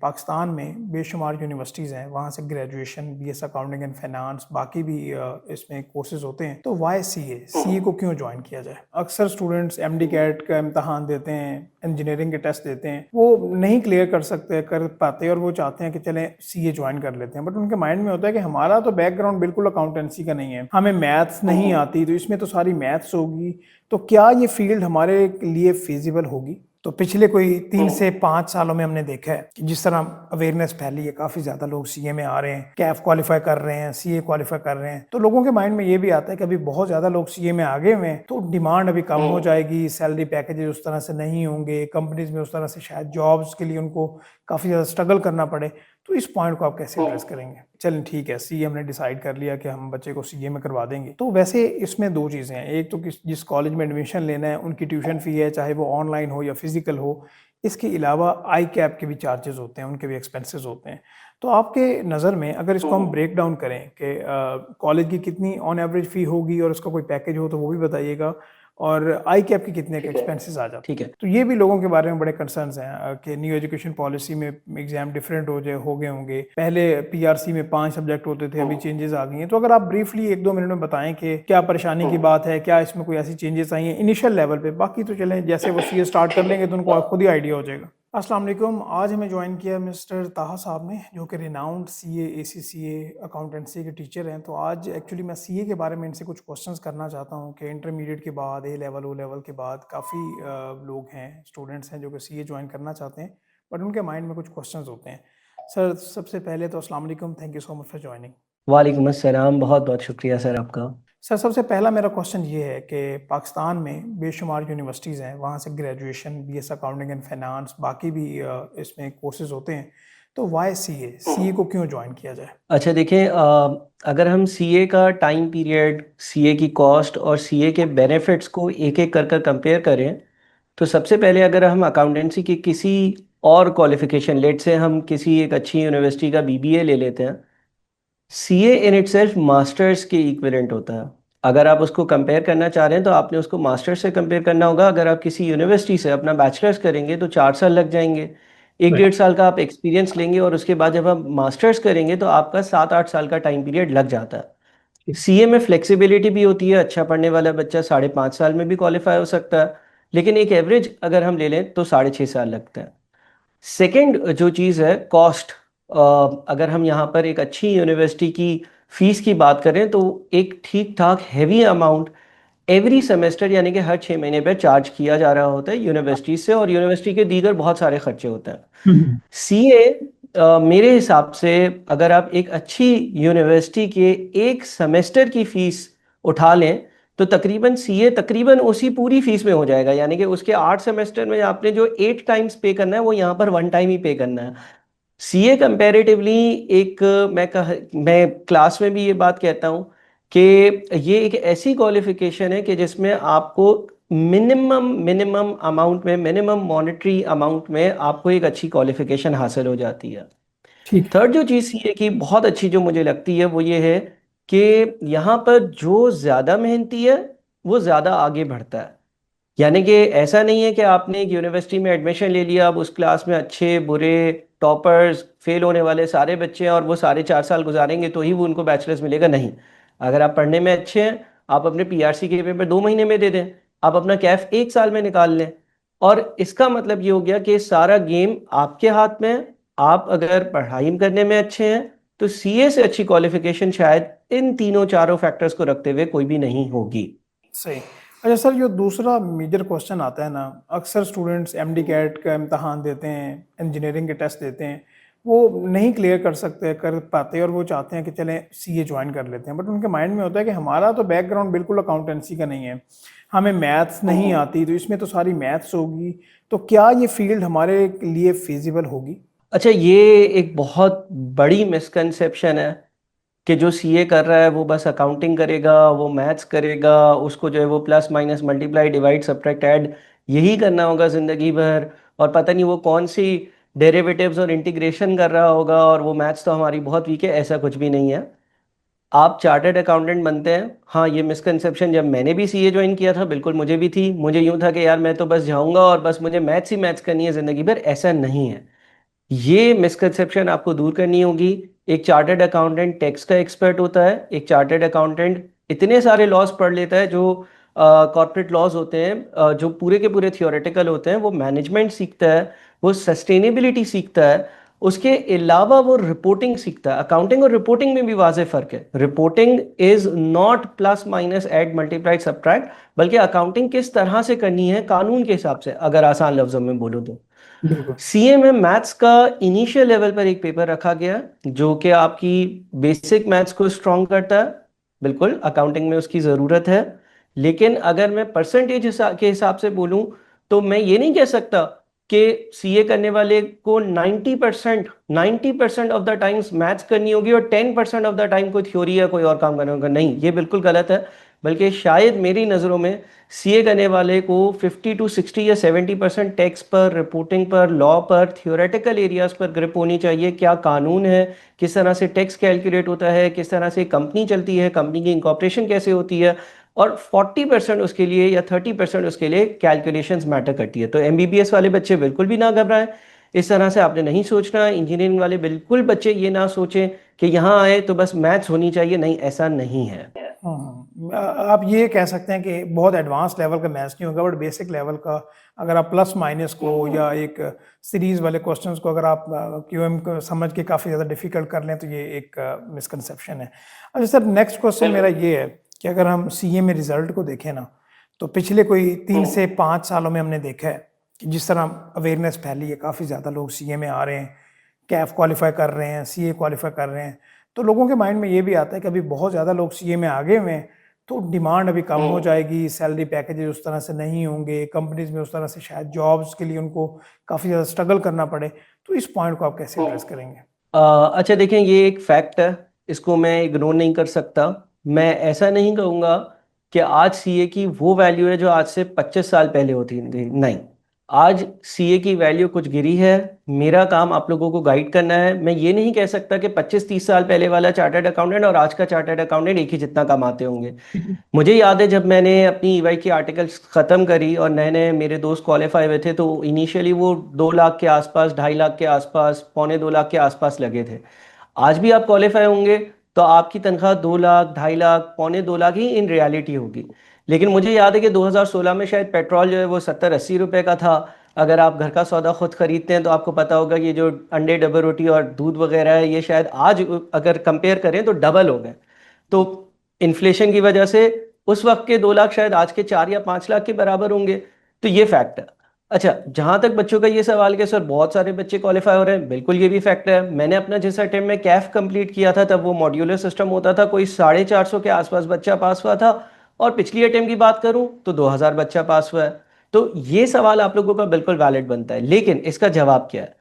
पाकिस्तान में बेशुमार यूनिवर्सिटीज़ हैं, वहाँ से graduation, BS accounting and finance, बाकी भी इसमें कोर्सेज होते हैं। तो वाई सीए को क्यों ज्वाइन किया जाए? अक्सर स्टूडेंट्स एमडी कैट का इम्तहान देते हैं, इंजीनियरिंग के टेस्ट देते हैं, वो नहीं क्लियर कर पाते और वो चाहते हैं कि चलें सीए ज्वाइन कर लेते हैं, बट उनके माइंड में होता है कि हमारा तो बैकग्राउंड बिल्कुल अकाउंटेंसी का नहीं है, हमें मैथ्स नहीं आती, तो इसमें तो सारी मैथ्स होगी, तो क्या ये फील्ड हमारे लिए फिजिबल होगी? तो पिछले कोई 3 से 5 सालों में हमने देखा है कि जिस तरह अवेयरनेस फैली है, काफी ज्यादा लोग सीए में आ रहे हैं, कैफ क्वालिफाई कर रहे हैं, सीए क्वालिफाई कर रहे हैं, तो लोगों के माइंड में ये भी आता है कि अभी बहुत ज्यादा लोग सीए में आगे हुए हैं, तो डिमांड अभी कम हो जाएगी, सैलरी पैकेजेस उस तरह से नहीं होंगे, कंपनीज में उस तरह से शायद जॉब्स के लिए उनको काफी ज्यादा स्ट्रगल करना पड़े। तो इस पॉइंट को आप कैसे एड्रेस करेंगे? चलें ठीक है, सीए हमने डिसाइड कर लिया कि हम बच्चे को सीए में करवा देंगे, तो वैसे इसमें दो चीज़ें हैं। एक तो जिस कॉलेज में एडमिशन लेना है उनकी ट्यूशन फी है, चाहे वो ऑनलाइन हो या फिजिकल हो। इसके अलावा आई कैप के भी चार्जेस होते हैं, उनके भी एक्सपेंसेस होते हैं। तो आपके नज़र में अगर इसको हम ब्रेक डाउन करें कि कॉलेज की कितनी ऑन एवरेज फ़ी होगी और उसका कोई पैकेज हो तो वो भी बताइएगा, और आई कैप के कितने के एक्सपेंसेस आ जाते हैं। ठीक है। तो ये भी लोगों के बारे में बड़े कंसर्न्स हैं कि न्यू एजुकेशन पॉलिसी में एग्जाम डिफरेंट हो गए होंगे। पहले पीआरसी में 5 सब्जेक्ट होते थे, अभी चेंजेस आ गई हैं। तो अगर आप ब्रीफली 1-2 मिनट में बताएं कि क्या परेशानी की बात है, क्या इसमें कोई ऐसी चेंजेस आई हैं इनिशियल लेवल पे, बाकी तो चलें जैसे वो सीए स्टार्ट कर लेंगे तो उनको खुद ही आइडिया हो जाएगा। अस्सलाम वालेकुम। आज हमें ज्वाइन किया मिस्टर ताहा साहब ने, जो कि रिनाउंड सीए एसीसीए अकाउंटेंसी के टीचर हैं। तो आज एक्चुअली मैं सीए के बारे में इनसे कुछ क्वेश्चंस करना चाहता हूं कि इंटरमीडिएट के बाद, ए लेवल, ओ लेवल के बाद काफ़ी लोग हैं, स्टूडेंट्स हैं जो कि सीए ज्वाइन करना चाहते हैं, बट उनके माइंड में कुछ क्वेश्चंस होते हैं। सर सबसे पहले तो अस्सलाम वालेकुम, thank you so much for joining. वालेकुम अस्सलाम, बहुत बहुत शुक्रिया सर आपका। सर सबसे पहला मेरा क्वेश्चन ये है कि पाकिस्तान में बेशुमार यूनिवर्सिटीज़ हैं, वहाँ से graduation, BS accounting and finance, बाकी भी इसमें कोर्सेज होते हैं, तो वाई सीए को क्यों ज्वाइन किया जाए? अच्छा देखिए, अगर हम सीए का टाइम पीरियड, सीए की कॉस्ट और सीए के बेनिफिट्स को एक एक कर कर कंपेयर करें, तो सबसे पहले अगर हम अकाउंटेंसी की किसी और क्वालिफिकेशन, लेट से हम किसी एक अच्छी यूनिवर्सिटी का बीबीए ले लेते हैं, सीए इन इटसेल्फ मास्टर्स के इक्विवेलेंट होता है। अगर आप उसको कंपेयर करना चाह रहे हैं तो आपने उसको मास्टर्स से कंपेयर करना होगा। अगर आप किसी यूनिवर्सिटी से अपना बैचलर्स करेंगे तो 4 साल लग जाएंगे, एक राइट। 1.5 साल का आप एक्सपीरियंस लेंगे, और उसके बाद जब आप मास्टर्स करेंगे तो आपका 7-8 साल का टाइम पीरियड लग जाता है। सीए में फ्लेक्सिबिलिटी भी होती है, अच्छा पढ़ने वाला बच्चा 5.5 साल में भी क्वालिफाई हो सकता है, लेकिन एक एवरेज अगर हम ले लें तो 6.5 साल लगता है। सेकंड जो चीज़ है कॉस्ट, अगर हम यहाँ पर एक अच्छी यूनिवर्सिटी की फीस की बात करें तो एक ठीक ठाक हैवी अमाउंट एवरी सेमेस्टर, यानी कि हर 6 महीने पर चार्ज किया जा रहा होता है यूनिवर्सिटी से, और यूनिवर्सिटी के दीगर बहुत सारे खर्चे होते हैं। हम्म। सीए मेरे हिसाब से अगर आप एक अच्छी यूनिवर्सिटी के एक सेमेस्टर की फीस उठा लें तो तकरीबन सीए तकरीबन उसी पूरी फीस में हो जाएगा, यानी कि उसके 8 सेमेस्टर में आपने जो 8 टाइम्स पे करना है वो यहाँ पर 1 टाइम ही पे करना है। सीए कंपैरेटिवली एक, मैं क्लास में भी ये बात कहता हूँ कि ये एक ऐसी क्वालिफिकेशन है कि जिसमें आपको मिनिमम मिनिमम अमाउंट में, मिनिमम मॉनेटरी अमाउंट में आपको एक अच्छी क्वालिफिकेशन हासिल हो जाती है। ठीक है। थर्ड जो चीज़ सीए की बहुत अच्छी जो मुझे लगती है वो ये है कि यहाँ पर जो ज़्यादा मेहनती है वो ज़्यादा आगे बढ़ता है। यानी कि ऐसा नहीं है कि आपने एक यूनिवर्सिटी में एडमिशन ले लिया, अब उस क्लास में अच्छे बुरे, टॉपर्स, फेल होने वाले सारे बच्चे हैं और वो सारे 4 साल गुजारेंगे तो ही वो उनको बैचलर्स मिलेगा, नहीं। अगर आप पढ़ने में अच्छे हैं, आप अपने पीआरसी के पेपर 2 महीने में दे दें, आप अपना कैफ 1 साल में निकाल लें, और इसका मतलब ये हो गया कि सारा गेम आपके हाथ में है। आप अगर पढ़ाई करने में अच्छे हैं तो सीए से अच्छी क्वालिफिकेशन शायद इन तीनों चारों फैक्टर्स को रखते हुए कोई भी नहीं होगी। सही। अच्छा सर, जो दूसरा मेजर क्वेश्चन आता है ना, अक्सर स्टूडेंट्स एमडी कैट का इम्तहान देते हैं, इंजीनियरिंग के टेस्ट देते हैं, वो नहीं क्लियर कर पाते और वो चाहते हैं कि चलें सीए ज्वाइन कर लेते हैं, बट उनके माइंड में होता है कि हमारा तो बैकग्राउंड बिल्कुल अकाउंटेंसी का नहीं है, हमें मैथ्स नहीं आती, तो इसमें तो सारी मैथ्स होगी, तो क्या ये फील्ड हमारे लिए फिजिबल होगी? अच्छा, ये एक बहुत बड़ी मिसकंसेप्शन है कि जो सीए कर रहा है वो बस अकाउंटिंग करेगा, वो मैथ्स करेगा, उसको जो है वो plus minus multiply divide subtract add यही करना होगा ज़िंदगी भर, और पता नहीं वो कौन सी डेरिवेटिव्स और इंटीग्रेशन कर रहा होगा, और वो मैथ्स तो हमारी बहुत वीक है। ऐसा कुछ भी नहीं है। आप चार्टर्ड अकाउंटेंट बनते हैं, हाँ, ये मिसकंसेप्शन जब मैंने भी सीए ज्वाइन किया था बिल्कुल मुझे भी थी। मुझे यूँ था कि यार मैं तो बस जाऊँगा और बस मुझे मैथ्स ही मैथ्स करनी है ज़िंदगी भर, ऐसा नहीं है। ये मिसकंसेप्शन आपको दूर करनी होगी। एक चार्टर्ड अकाउंटेंट टैक्स का एक्सपर्ट होता है, एक चार्टर्ड अकाउंटेंट इतने सारे लॉज पढ़ लेता है जो कॉर्पोरेट लॉज होते हैं, जो पूरे के पूरे थियोरेटिकल होते हैं, वो मैनेजमेंट सीखता है, वो सस्टेनेबिलिटी सीखता है, उसके अलावा वो रिपोर्टिंग सीखता है। अकाउंटिंग और रिपोर्टिंग में भी वाज़ेह फ़र्क है। Reporting is not plus minus add multiply subtract, बल्कि अकाउंटिंग किस तरह से करनी है कानून के हिसाब से, अगर आसान लफ्जों में बोलूँ तो। बिल्कुल। सीए में मैथ्स का इनिशियल लेवल पर एक पेपर रखा गया जो कि आपकी बेसिक मैथ्स को स्ट्रॉन्ग करता है। बिल्कुल अकाउंटिंग में उसकी ज़रूरत है, लेकिन अगर मैं परसेंटेज के हिसाब से बोलूं तो मैं ये नहीं कह सकता कि सीए करने वाले को 90% ऑफ द टाइम्स मैथ्स करनी होगी और 10% ऑफ द टाइम कोई थ्योरी या कोई और काम करना होगा। नहीं, ये बिल्कुल गलत है। बल्कि शायद मेरी नज़रों में सीए करने वाले को 50 to 60 या 70% टैक्स पर, रिपोर्टिंग पर, लॉ पर, थियोरेटिकल एरियाज पर ग्रिप होनी चाहिए। क्या कानून है, किस तरह से टैक्स कैलकुलेट होता है, किस तरह से कंपनी चलती है, कंपनी की इंकॉर्पोरेशन कैसे होती है, और 40% उसके लिए या 30% उसके लिए कैलकुलेशंस मैटर करती है। तो एमबीबीएस वाले बच्चे बिल्कुल भी ना घबराएं, इस तरह से आपने नहीं सोचना। इंजीनियरिंग वाले बिल्कुल बच्चे ये ना सोचें कि यहाँ आए तो बस मैथ्स होनी चाहिए, नहीं, ऐसा नहीं है। आप ये कह सकते हैं कि बहुत एडवांस लेवल का मैथ्स नहीं होगा, बट बेसिक लेवल का अगर आप प्लस माइनस को या एक सीरीज वाले क्वेश्चंस को अगर आप क्यूएम को समझ के काफ़ी ज़्यादा डिफिकल्ट कर लें तो ये एक मिसकंसेप्शन है। अच्छा सर, नेक्स्ट क्वेश्चन मेरा ये है कि अगर हम सीए में रिजल्ट को देखें ना, तो पिछले कोई 3 से 5 सालों में हमने देखा है कि जिस तरह अवेयरनेस फैली है, काफ़ी ज़्यादा लोग सीए में आ रहे हैं, कैफ क्वालिफाई कर रहे हैं, सीए क्वालिफाई कर रहे हैं, तो लोगों के माइंड में ये भी आता है कि अभी बहुत ज़्यादा लोग सीए में आगे हुए हैं तो डिमांड अभी कम हो जाएगी, सैलरी पैकेजेस उस तरह से नहीं होंगे, कंपनीज में उस तरह से शायद जॉब्स के लिए उनको काफ़ी ज़्यादा स्ट्रगल करना पड़े। तो इस पॉइंट को आप कैसे एड्रेस करेंगे? अच्छा देखें, ये एक फैक्ट है, इसको मैं इग्नोर नहीं कर सकता। मैं ऐसा नहीं कहूँगा कि आज सीए की वो वैल्यू है जो आज से 25 साल पहले होती थी, नहीं। आज सीए की वैल्यू कुछ गिरी है। मेरा काम आप लोगों को गाइड करना है। मैं ये नहीं कह सकता कि 25-30 साल पहले वाला चार्टर्ड अकाउंटेंट और आज का चार्टर्ड अकाउंटेंट एक ही जितना कमाते होंगे। मुझे याद है जब मैंने अपनी ईवाई की आर्टिकल्स ख़त्म करी और नए नए मेरे दोस्त क्वालिफाई हुए थे, तो इनिशियली वो 2 लाख के आसपास, 2.5 लाख के आसपास, पौने 2 लाख के आसपास लगे थे। आज भी आप क्वालिफाई होंगे तो आपकी तनख्वाह 2 लाख, 2.5 लाख, पौने 2 लाख ही इन रियलिटी होगी। लेकिन मुझे याद है कि 2016 में शायद पेट्रोल जो है वो 70-80 रुपए का था। अगर आप घर का सौदा खुद खरीदते हैं तो आपको पता होगा कि ये जो अंडे, डबल रोटी और दूध वगैरह है, ये शायद आज अगर कंपेयर करें तो डबल हो गए। तो इन्फ्लेशन की वजह से उस वक्त के 2 लाख शायद आज के 4 या 5 लाख के बराबर होंगे। तो ये फैक्ट है। अच्छा, जहां तक बच्चों का ये सवाल कि सर बहुत सारे बच्चे क्वालिफाई हो रहे हैं, बिल्कुल ये भी फैक्ट है। मैंने अपना जिस अटेम्प्ट में कैफ कंप्लीट किया था तब वो मॉड्यूलर सिस्टम होता था, कोई 450 के आसपास बच्चा पास हुआ था, और पिछली अटेम्प्ट की बात करूं तो 2000 बच्चा पास हुआ है। तो ये सवाल आप लोगों का बिल्कुल वैलिड बनता है, लेकिन इसका जवाब क्या है?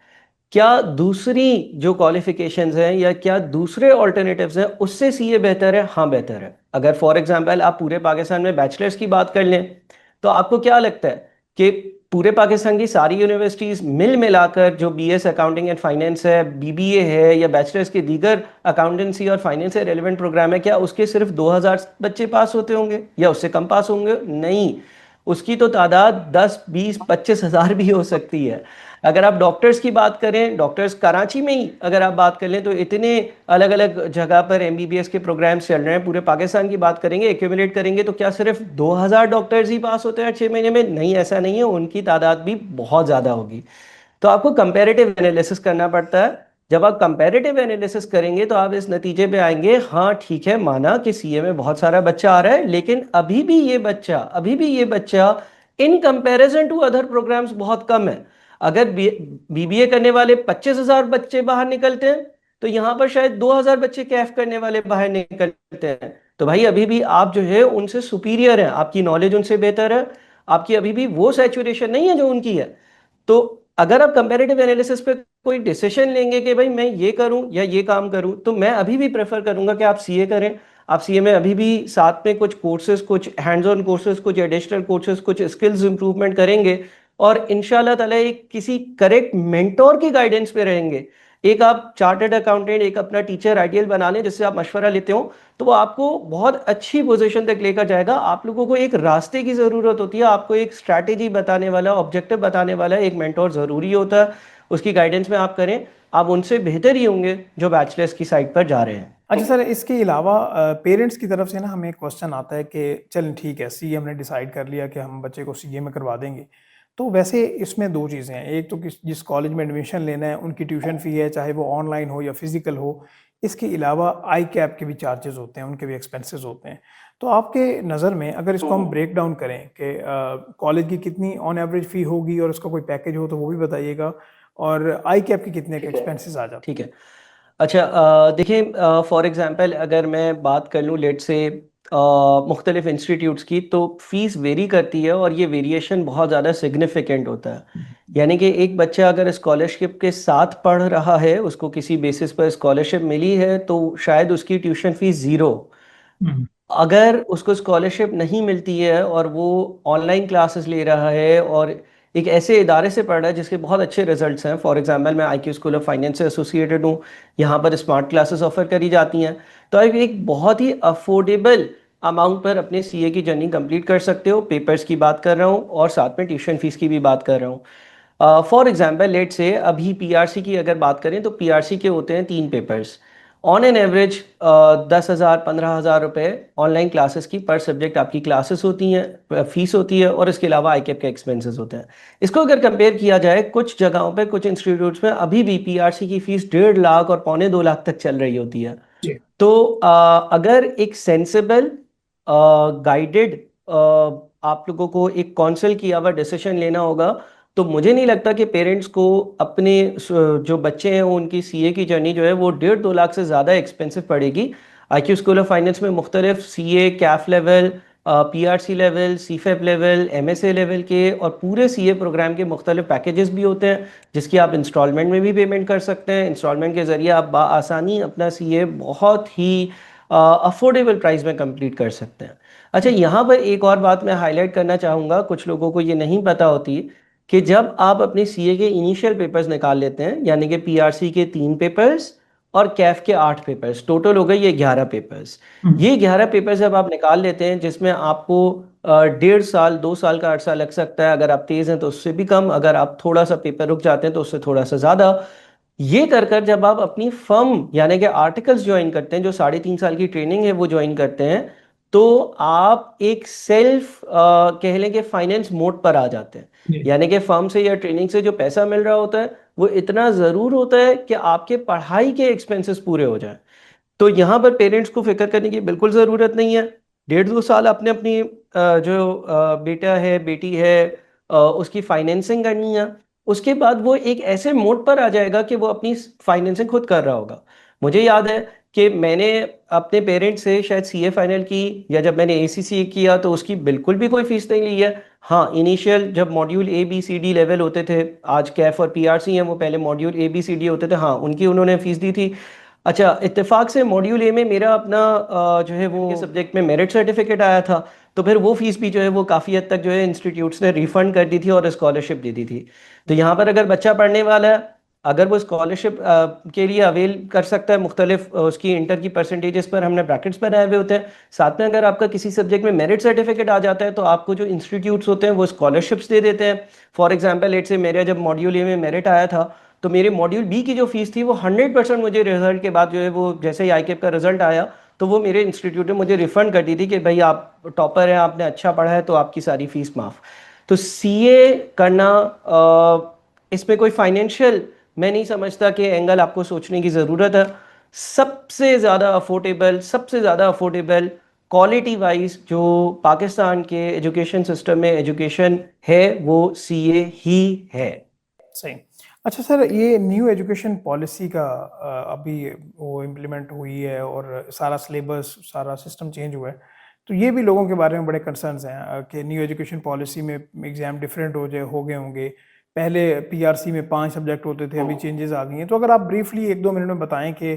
क्या दूसरी जो क्वालिफिकेशंस हैं या क्या दूसरे ऑल्टरनेटिव्स हैं उससे सीए बेहतर है? हाँ, बेहतर है। अगर फॉर एग्जांपल आप पूरे पाकिस्तान में बैचलर्स की बात कर लें तो आपको क्या लगता है कि पूरे पाकिस्तान की सारी यूनिवर्सिटीज मिल मिलाकर जो बीएस अकाउंटिंग एंड फाइनेंस है, बीबीए है, या बैचलर्स के दीगर अकाउंटेंसी और फाइनेंस से रेलिवेंट प्रोग्राम है, क्या उसके सिर्फ 2000 बच्चे पास होते होंगे या उससे कम पास होंगे? नहीं, उसकी तो तादाद 10, 20, 25 हज़ार भी हो सकती है। अगर आप डॉक्टर्स की बात करें, डॉक्टर्स कराची में ही अगर आप बात कर लें तो इतने अलग अलग जगह पर एमबीबीएस के प्रोग्राम्स चल रहे हैं। पूरे पाकिस्तान की बात करेंगे, एक्यूमुलेट करेंगे तो क्या सिर्फ 2000 डॉक्टर्स ही पास होते हैं 6 महीने में? नहीं, ऐसा नहीं है, उनकी तादाद भी बहुत ज़्यादा होगी। तो आपको कंपैरेटिव एनालिसिस करना पड़ता है। जब आप कंपैरेटिव एनालिसिस करेंगे तो आप इस नतीजे पे आएंगे, हाँ ठीक है, माना कि सीए में बहुत सारा बच्चा आ रहा है, लेकिन अभी भी ये बच्चा in comparison to other programmes बहुत कम है। अगर बीबीए करने वाले 25,000 बच्चे बाहर निकलते हैं तो यहाँ पर शायद 2,000 बच्चे कैफ करने वाले बाहर निकलते हैं। तो भाई अभी भी आप जो है उनसे सुपीरियर हैं, आपकी नॉलेज उनसे बेहतर है, आपकी अभी भी वो सैचुरेशन नहीं है जो उनकी है। तो अगर आप कंपैरेटिव एनालिसिस पे कोई डिसीजन लेंगे कि भाई मैं ये करूं या ये काम करूं, तो मैं अभी भी प्रेफर करूंगा कि आप सीए करें। आप सीए में अभी भी साथ में कुछ कोर्सेज, कुछ हैंड्स ऑन कोर्सेज, कुछ एडिशनल कोर्सेज, कुछ स्किल्स इंप्रूवमेंट करेंगे और इंशाल्लाह ताला एक किसी करेक्ट मेंटोर की गाइडेंस पे रहेंगे। एक आप चार्टर्ड अकाउंटेंट, एक अपना टीचर आइडियल बना लें जिससे आप मशवरा लेते हो, तो वो आपको बहुत अच्छी पोजीशन तक लेकर जाएगा। आप लोगों को एक रास्ते की ज़रूरत होती है, आपको एक स्ट्रैटेजी बताने वाला, ऑब्जेक्टिव बताने वाला एक मेंटोर ज़रूरी होता है। उसकी गाइडेंस में आप करें, आप उनसे बेहतर ही होंगे जो बैचलर्स की साइड पर जा रहे हैं। अच्छा सर, इसके अलावा पेरेंट्स की तरफ से ना हमें एक क्वेश्चन आता है कि चल ठीक है, सीए हमने डिसाइड कर लिया कि हम बच्चे को सीए में करवा देंगे। तो वैसे इसमें दो चीज़ें हैं, एक तो जिस कॉलेज में एडमिशन लेना है उनकी ट्यूशन फ़ी है, चाहे वो ऑनलाइन हो या फिजिकल हो। इसके अलावा आई कैप के भी चार्जेस होते हैं, उनके भी एक्सपेंसेस होते हैं। तो आपके नज़र में अगर इसको हम ब्रेक डाउन करें कि कॉलेज की कितनी ऑन एवरेज फ़ी होगी और उसका कोई पैकेज हो तो वो भी बताइएगा, और आई कैप के कितने के एक्सपेंसेस आ जाते हैं? ठीक है। अच्छा, देखिए, फॉर एग्जांपल अगर मैं बात कर लूँ लेट से मुख्तलिफ इंस्टीट्यूट्स की, तो फीस वेरी करती है और ये वेरिएशन बहुत ज़्यादा सिग्निफिकेंट होता है। यानी कि एक बच्चा अगर स्कॉलरशिप के साथ पढ़ रहा है, उसको किसी बेसिस पर स्कॉलरशिप मिली है, तो शायद उसकी ट्यूशन फीस ज़ीरो। अगर उसको स्कॉलरशिप नहीं मिलती है और वो ऑनलाइन क्लासेस ले रहा है और एक ऐसे इदारे से पढ़ रहा है जिसके बहुत अच्छे रिजल्ट्स हैं, फॉर एग्जांपल मैं आईक्यू स्कूल ऑफ फाइनेंस से एसोसिएटेड हूँ, यहाँ पर स्मार्ट क्लासेस ऑफर करी जाती हैं, तो आप एक बहुत ही अफोर्डेबल अमाउंट पर अपने सीए की जर्नी कंप्लीट कर सकते हो। पेपर्स की बात कर रहा हूँ और साथ में ट्यूशन फीस की भी बात कर रहा हूँ। फॉर एग्जांपल लेट से अभी पीआरसी की अगर बात करें तो पीआरसी के होते हैं 3 पेपर्स, ऑन एन एवरेज 10,000 15,000 रुपये ऑनलाइन क्लासेस की पर सब्जेक्ट आपकी क्लासेस होती हैं, फीस होती है, और इसके अलावा आईकेप के एक्सपेंसेस होते हैं। इसको अगर कंपेयर किया जाए, कुछ जगहों पे कुछ इंस्टीट्यूट्स में अभी भी पीआरसी की फीस 1.5 लाख और 2.25 लाख तक चल रही होती है। जी। तो अगर एक सेंसिबल गाइडेड आप लोगों को एक काउंसिल किया हुआ डिसीजन लेना होगा, तो मुझे नहीं लगता कि पेरेंट्स को अपने जो बच्चे हैं उनकी सीए की जर्नी जो है वो 1.5 2 लाख से ज़्यादा एक्सपेंसिव पड़ेगी। आईक्यू स्कूल ऑफ फाइनेंस में मुख्तलिफ CA, CAF level, PRC level, CFAP level, MSA level के और पूरे सीए प्रोग्राम के मुख्तलिफ पैकेजेस भी होते हैं, जिसकी आप इंस्टॉलमेंट में भी पेमेंट कर सकते हैं। इंस्टॉलमेंट के ज़रिए आप आसानी अपना सीए बहुत ही अफोर्डेबल प्राइस में कंप्लीट कर सकते हैं। अच्छा, यहाँ पर एक और बात मैं हाईलाइट करना चाहूँगा, कुछ लोगों को ये नहीं पता होती कि जब आप अपने सीए के इनिशियल पेपर्स निकाल लेते हैं, यानी कि पीआरसी के 3 पेपर्स और कैफ के 8 पेपर्स, टोटल हो गए ये 11 पेपर्स। ये 11 पेपर्स जब आप निकाल लेते हैं, जिसमें आपको 1.5 साल 2 साल का अरसा लग सकता है, अगर आप तेज़ हैं तो उससे भी कम, अगर आप थोड़ा सा पेपर रुक जाते हैं तो उससे थोड़ा सा ज़्यादा। ये कर कर जब आप अपनी फर्म यानी कि आर्टिकल्स ज्वाइन करते हैं, जो 3.5 साल की ट्रेनिंग है वो ज्वाइन करते हैं, तो आप एक सेल्फ कह लें कि फाइनेंस मोड पर आ जाते हैं। जी। यानी कि फर्म से या ट्रेनिंग से जो पैसा मिल रहा होता है वो इतना ज़रूर होता है कि आपके पढ़ाई के एक्सपेंसेस पूरे हो जाएं। तो यहाँ पर पेरेंट्स को फिक्र करने की बिल्कुल ज़रूरत नहीं है। 1.5 2 साल आपने अपनी जो बेटा है बेटी है उसकी फाइनेंसिंग करनी है, उसके बाद वो एक ऐसे मोड पर आ जाएगा कि वो अपनी फाइनेंसिंग खुद कर रहा होगा। मुझे याद है कि मैंने अपने पेरेंट्स से शायद सीए फाइनल की, या जब मैंने एसीसी किया तो उसकी बिल्कुल भी कोई फीस नहीं ली है। हाँ, इनिशियल जब module A B C D level होते थे, आज कैफ और पीआरसी हैं, वो पहले module A B C D होते थे, हाँ उनकी उन्होंने फीस दी थी। अच्छा, इत्तेफाक से मॉड्यूल ए में मेरा अपना जो है वो सब्जेक्ट में मेरिट सर्टिफिकेट आया था, तो फिर वो फीस भी जो है वो काफ़ी हद तक जो है इंस्टीट्यूट्स ने रिफंड कर दी थी और स्कॉलरशिप दे दी थी। तो यहाँ पर अगर बच्चा पढ़ने वाला है, अगर वो स्कॉलरशिप के लिए अवेल कर सकता है, मुख्तलिफ उसकी इंटर की परसेंटेजेस पर हमने ब्रैकेट्स बनाए हुए होते हैं, साथ में अगर आपका किसी सब्जेक्ट में मेरिट सर्टिफिकेट आ जाता है तो आपको जो इंस्टीट्यूट्स होते हैं वो स्कॉलरशिप्स दे देते हैं। फॉर एग्जाम्पल लेट से मेरा जब मॉड्यूल ए में मेरिट आया था, तो मेरे मॉड्यूल बी की जो फीस थी वो 100% मुझे रिजल्ट के बाद जो है वो जैसे ही आईकेप का रिजल्ट आया तो वो मेरे इंस्टीट्यूट ने मुझे रिफंड कर दी थी कि भाई आप टॉपर हैं, आपने अच्छा पढ़ा है, तो आपकी सारी फीस माफ़। तो सीए करना इसमें कोई फाइनेंशियल मैं नहीं समझता कि एंगल आपको सोचने की ज़रूरत है। सबसे ज़्यादा अफोर्डेबल क्वालिटी वाइज जो पाकिस्तान के एजुकेशन सिस्टम में एजुकेशन है वो सीए ही है। सही। अच्छा सर, ये न्यू एजुकेशन पॉलिसी का अभी वो इम्प्लीमेंट हुई है और सारा सिलेबस सारा सिस्टम चेंज हुआ है, तो ये भी लोगों के बारे में बड़े कंसर्न्स हैं कि न्यू एजुकेशन पॉलिसी में एग्ज़ाम डिफरेंट हो गए होंगे। पहले पीआरसी में 5 सब्जेक्ट होते थे, अभी चेंजेस आ गई हैं। तो अगर आप ब्रीफली 1-2 मिनट में बताएं कि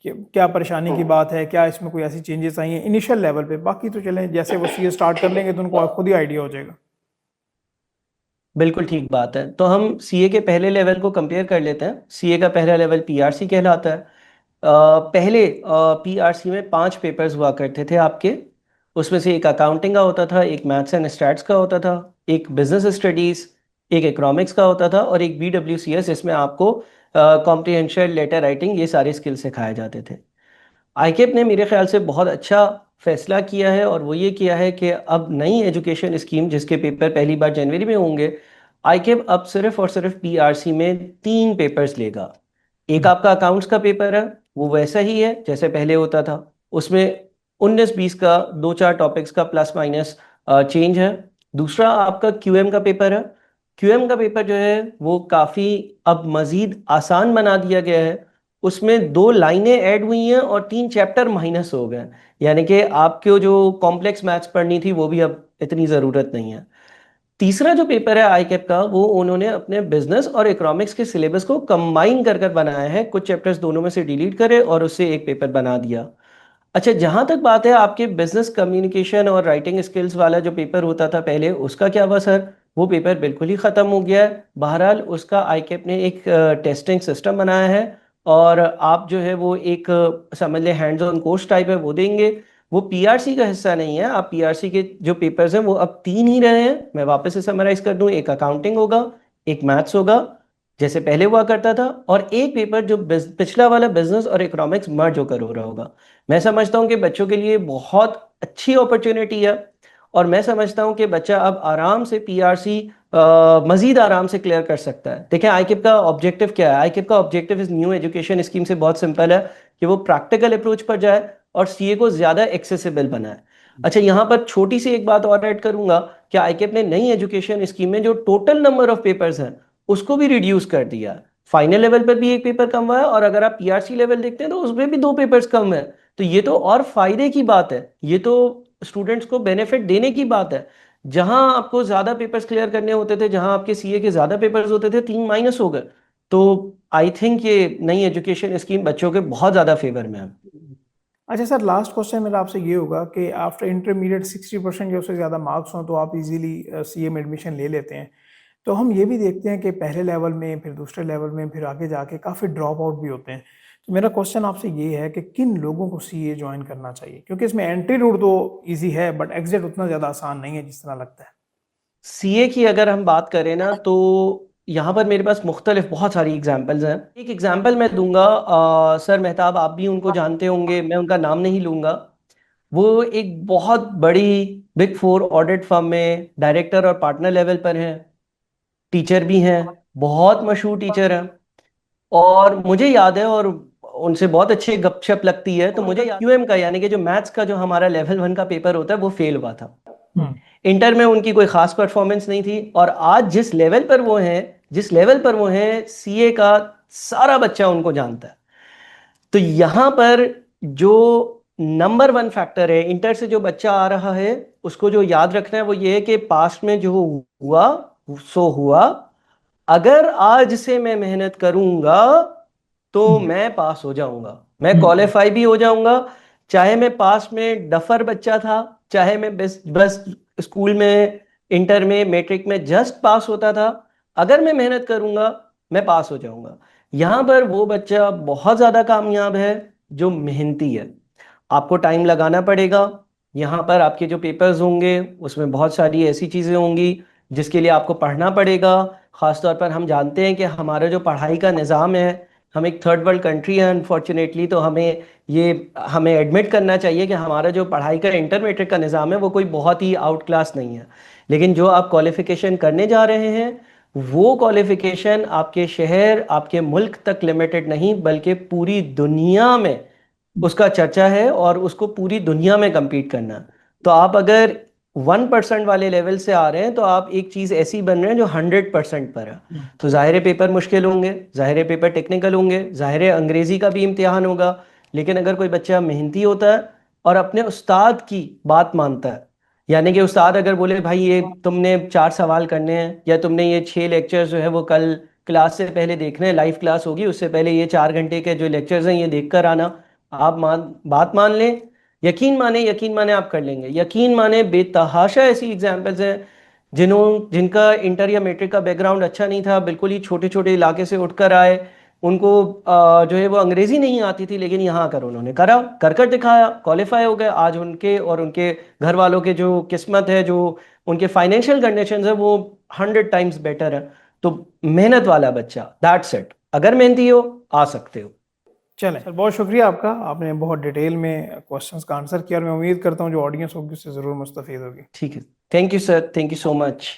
क्या परेशानी की बात है, क्या इसमें कोई ऐसी चेंजेस आई हैं इनिशियल लेवल पे, बाकी तो चलें जैसे वो सीए स्टार्ट कर लेंगे तो उनको खुद ही आइडिया हो जाएगा। बिल्कुल ठीक बात है। तो हम सीए के पहले लेवल को कंपेयर कर लेते हैं। सीए का पहला लेवल पीआरसी कहलाता है। पहले पीआरसी में 5 पेपर्स हुआ करते थे आपके। उसमें से एक अकाउंटिंग का होता था, एक मैथ्स एंड स्टैट्स का होता था, एक बिजनेस स्टडीज़, एक इकोनॉमिक्स का होता था और एक BWCS, इसमें आपको कॉम्प्रिहेंशन, लेटर राइटिंग, ये सारे स्किल्स सिखाए जाते थे। आईकेप ने मेरे ख्याल से बहुत अच्छा फैसला किया है, और वो ये किया है कि अब नई एजुकेशन स्कीम जिसके पेपर पहली बार जनवरी में होंगे, आईकेप अब सिर्फ और सिर्फ पीआरसी में 3 पेपर्स लेगा। एक आपका अकाउंट्स का पेपर है, वो वैसा ही है जैसे पहले होता था, उसमें 19-20 का 2-4 टॉपिक्स का प्लस माइनस चेंज है। दूसरा आपका क्यूएम का पेपर है। क्यूएम का पेपर जो है वो काफ़ी अब मज़ीद आसान बना दिया गया है। उसमें 2 लाइनें ऐड हुई हैं और 3 चैप्टर माइनस हो गए, यानी कि आपको जो कॉम्प्लेक्स मैथ्स पढ़नी थी वो भी अब इतनी ज़रूरत नहीं है। तीसरा जो पेपर है आईकेप का, वो उन्होंने अपने बिजनेस और इकोनॉमिक्स के सिलेबस को कंबाइन कर कर बनाया है, कुछ चैप्टर्स दोनों में से डिलीट करे और उससे एक पेपर बना दिया। अच्छा, जहां तक बात है आपके बिजनेस कम्युनिकेशन और राइटिंग स्किल्स वाला जो पेपर होता था पहले, उसका क्या हुआ सर? वो पेपर बिल्कुल ही ख़त्म हो गया है। बहरहाल उसका आईकेप ने एक टेस्टिंग सिस्टम बनाया है, और आप जो है वो एक समझ लें हैंड्स ऑन कोर्स टाइप है, वो देंगे। वो पीआरसी का हिस्सा नहीं है। आप पीआरसी के जो पेपर्स हैं वो अब 3 ही रहे हैं। मैं वापस से समराइज कर दूं, एक अकाउंटिंग होगा, एक मैथ्स होगा जैसे पहले हुआ करता था, और एक पेपर जो पिछला वाला बिजनेस और इकोनॉमिक्स मर्ज होकर हो रहा होगा। मैं समझता हूँ कि बच्चों के लिए बहुत अच्छी अपॉर्चुनिटी है, और मैं समझता हूँ कि बच्चा अब आराम से पीआरसी मजीद आराम से क्लियर कर सकता है। देखें आईकेप का ऑब्जेक्टिव क्या है। आईकेप का ऑब्जेक्टिव इस न्यू एजुकेशन स्कीम से बहुत सिंपल है कि वो प्रैक्टिकल अप्रोच पर जाए और सीए को ज़्यादा एक्सेसिबल बनाए। अच्छा, यहाँ पर छोटी सी एक बात और ऐड करूंगा कि आईकेप ने नई एजुकेशन स्कीम में जो टोटल नंबर ऑफ पेपर्स हैं उसको भी रिड्यूस कर दिया। फाइनल लेवल पर भी एक पेपर कम हुआ है, और अगर आप पीआरसी लेवल देखते हैं तो उसमें भी 2 पेपर्स कम है। तो ये तो और फायदे की बात है, ये तो स्टूडेंट्स को बेनिफिट देने की बात है। जहां आपको ज्यादा पेपर्स क्लियर करने होते थे, जहां आपके सीए के ज्यादा पेपर्स होते थे, 3 माइनस हो गए। तो आई थिंक ये नई एजुकेशन स्कीम बच्चों के बहुत ज्यादा फेवर में है। अच्छा सर, लास्ट क्वेश्चन मेरा आपसे ये होगा कि आफ्टर इंटरमीडिएट 60% या उससे ज़्यादा मार्क्स हों तो आप इजीली सीए में एडमिशन ले लेते हैं। तो हम ये भी देखते हैं कि पहले लेवल में, फिर दूसरे लेवल में, फिर आगे जाके काफ़ी ड्रॉप आउट भी होते हैं। तो मेरा क्वेश्चन आपसे ये है कि किन लोगों को सीए ज्वाइन करना चाहिए, क्योंकि इसमें एंट्री रूट तो ईजी है बट एग्जिट उतना ज़्यादा आसान नहीं है जिस तरह लगता है। सीए की अगर हम बात करें ना, तो यहाँ पर मेरे पास मुख्तलिफ बहुत सारी एग्जांपल्स हैं। एक एग्जांपल मैं दूंगा, सर मेहताब आप भी उनको जानते होंगे, मैं उनका नाम नहीं लूंगा। वो एक बहुत बड़ी बिग 4 ऑडिट फर्म में डायरेक्टर और पार्टनर लेवल पर हैं, टीचर भी हैं, बहुत मशहूर टीचर हैं। और मुझे याद है, और उनसे बहुत अच्छी गपशप लगती है, तो मुझे क्यूएम का यानी कि जो मैथ्स का जो हमारा लेवल 1 का पेपर होता है वो फेल हुआ था। हम्म। इंटर में उनकी कोई खास परफॉर्मेंस नहीं थी, और आज जिस लेवल पर वो हैं, सीए का सारा बच्चा उनको जानता है। तो यहां पर जो नंबर 1 फैक्टर है, इंटर से जो बच्चा आ रहा है उसको जो याद रखना है वो ये है कि पास्ट में जो हुआ सो हुआ। अगर आज से मैं मेहनत करूंगा तो हम्म। मैं पास हो जाऊंगा, मैं हम्म। क्वालिफाई भी हो जाऊंगा। चाहे मैं पास में डफर बच्चा था, चाहे मैं बस बस स्कूल में, इंटर में, मैट्रिक में जस्ट पास होता था, अगर मैं मेहनत करूंगा मैं पास हो जाऊंगा। यहां पर वो बच्चा बहुत ज्यादा कामयाब है जो मेहनती है। आपको टाइम लगाना पड़ेगा। यहाँ पर आपके जो पेपर्स होंगे उसमें बहुत सारी ऐसी चीज़ें होंगी जिसके लिए आपको पढ़ना पड़ेगा। ख़ासतौर पर हम जानते हैं कि हमारा जो पढ़ाई का निज़ाम है, हम एक थर्ड वर्ल्ड कंट्री है अनफॉर्चुनेटली, तो हमें एडमिट करना चाहिए कि हमारा जो पढ़ाई का इंटरमीडिएट का निज़ाम है वो कोई बहुत ही आउट क्लास नहीं है। लेकिन जो आप क्वालिफ़िकेशन करने जा रहे हैं, वो क्वालिफ़िकेशन आपके शहर, आपके मुल्क तक लिमिटेड नहीं बल्कि पूरी दुनिया में उसका चर्चा है, और उसको पूरी दुनिया में compete करना है। तो आप अगर 1% वाले लेवल से आ रहे हैं तो आप एक चीज़ ऐसी बन रहे हैं जो 100% पर है। तो ज़ाहिर है पेपर मुश्किल होंगे, ज़ाहिर है पेपर टेक्निकल होंगे, ज़ाहिर है अंग्रेज़ी का भी इम्तिहान होगा। लेकिन अगर कोई बच्चा मेहनती होता है और अपने उस्ताद की बात मानता है, यानी कि उस्ताद अगर बोले भाई ये तुमने 4 सवाल करने हैं, या तुमने ये 6 लेक्चर्स जो है वो कल क्लास से पहले देखने हैं, लाइव क्लास होगी उससे पहले ये 4 घंटे के जो लेक्चर्स हैं ये देख कर आना, आप बात मान लें, यकीन माने आप कर लेंगे। यकीन माने बेतहाशा ऐसी एग्जाम्पल्स हैं जिनका इंटर या मैट्रिक का बैकग्राउंड अच्छा नहीं था, बिल्कुल ही छोटे छोटे इलाके से उठकर आए, उनको जो है वो अंग्रेजी नहीं आती थी, लेकिन यहाँ आकर उन्होंने करा, कर दिखाया, क्वालिफाई हो गए। आज उनके और उनके घर वालों के जो किस्मत है, जो उनके फाइनेंशियल कंडीशंस है, वो 100 टाइम्स बेटर है। तो मेहनत वाला बच्चा, दैट्स इट, अगर मेहनती हो आ सकते हो। चलें सर, बहुत शुक्रिया आपका, आपने बहुत डिटेल में क्वेश्चंस का आंसर किया और मैं उम्मीद करता हूँ जो ऑडियंस होगी उससे ज़रूर मुस्तफ़ीद होगी। ठीक है, thank you sir, thank you so much.